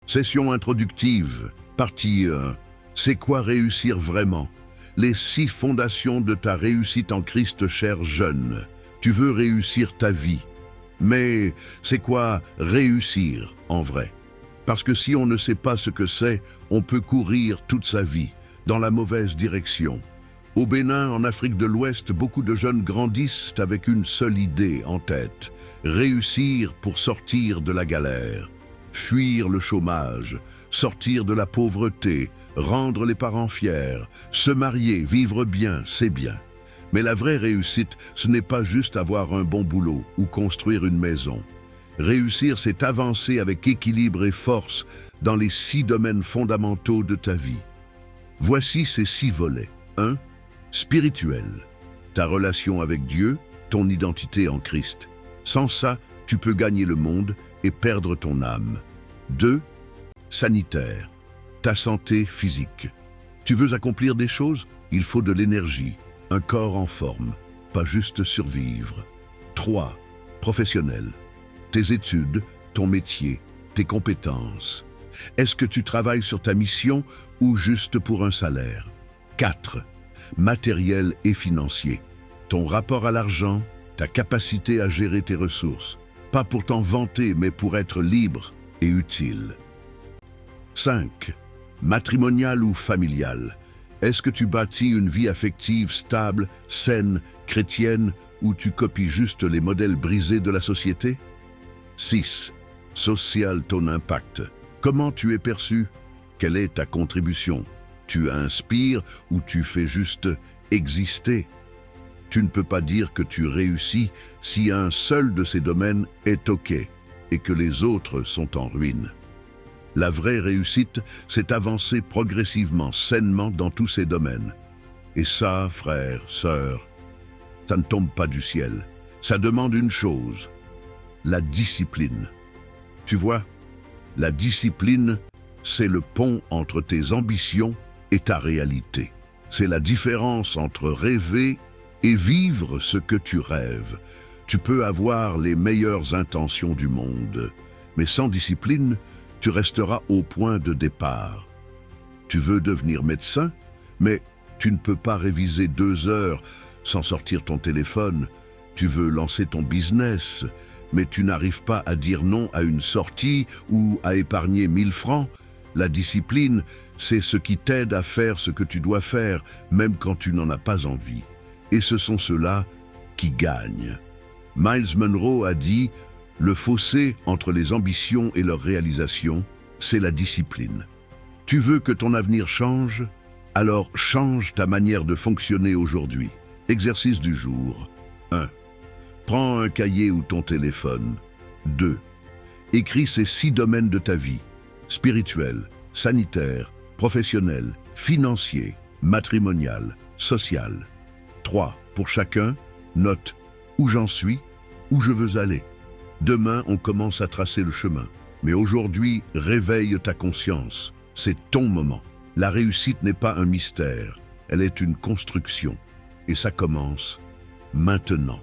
Session introductive, partie 1. C'est quoi réussir vraiment? Les 6 fondations de ta réussite en Christ, cher jeune. Tu veux réussir ta vie. Mais c'est quoi réussir en vrai? Parce que si on ne sait pas ce que c'est, on peut courir toute sa vie dans la mauvaise direction. Au Bénin, en Afrique de l'Ouest, beaucoup de jeunes grandissent avec une seule idée en tête: réussir pour sortir de la galère, fuir le chômage, sortir de la pauvreté, rendre les parents fiers, se marier, vivre bien, c'est bien. Mais la vraie réussite, ce n'est pas juste avoir un bon boulot ou construire une maison. Réussir, c'est avancer avec équilibre et force dans les 6 domaines fondamentaux de ta vie. Voici ces 6 volets. 1. Spirituel. Ta relation avec Dieu, ton identité en Christ. Sans ça, tu peux gagner le monde et perdre ton âme. 2. Sanitaire. Ta santé physique. Tu veux accomplir des choses? Il faut de l'énergie, un corps en forme, pas juste survivre. 3. Professionnel. Tes études, ton métier, tes compétences. Est-ce que tu travailles sur ta mission ou juste pour un salaire? 4. Matériel et financier. Ton rapport à l'argent, ta capacité à gérer tes ressources. Pas pour t'en vanter, mais pour être libre et utile. 5. Matrimonial ou familial. Est-ce que tu bâtis une vie affective stable, saine, chrétienne, ou tu copies juste les modèles brisés de la société? 6. Social, ton impact. Comment tu es perçu? Quelle est ta contribution? Tu inspires ou tu fais juste exister? Tu ne peux pas dire que tu réussis si un seul de ces domaines est OK et que les autres sont en ruine. La vraie réussite, c'est avancer progressivement, sainement dans tous ces domaines. Et ça, frère, sœur, ça ne tombe pas du ciel. Ça demande une chose: la discipline. Tu vois, la discipline, c'est le pont entre tes ambitions et ta réalité. C'est la différence entre rêver et vivre ce que tu rêves. Tu peux avoir les meilleures intentions du monde, mais sans discipline, tu resteras au point de départ. Tu veux devenir médecin, mais tu ne peux pas réviser 2 heures sans sortir ton téléphone. Tu veux lancer ton business, mais tu n'arrives pas à dire non à une sortie ou à épargner 1000 francs. La discipline, c'est ce qui t'aide à faire ce que tu dois faire, même quand tu n'en as pas envie. Et ce sont ceux-là qui gagnent. Miles Monroe a dit: le fossé entre les ambitions et leur réalisation, c'est la discipline. Tu veux que ton avenir change? Alors change ta manière de fonctionner aujourd'hui. Exercice du jour. 1. Prends un cahier ou ton téléphone. 2. Écris ces 6 domaines de ta vie: spirituel, sanitaire, professionnel, financier, matrimonial, social. 3. Pour chacun, note où j'en suis, où je veux aller. Demain, on commence à tracer le chemin. Mais aujourd'hui, réveille ta conscience. C'est ton moment. La réussite n'est pas un mystère, elle est une construction. Et ça commence maintenant.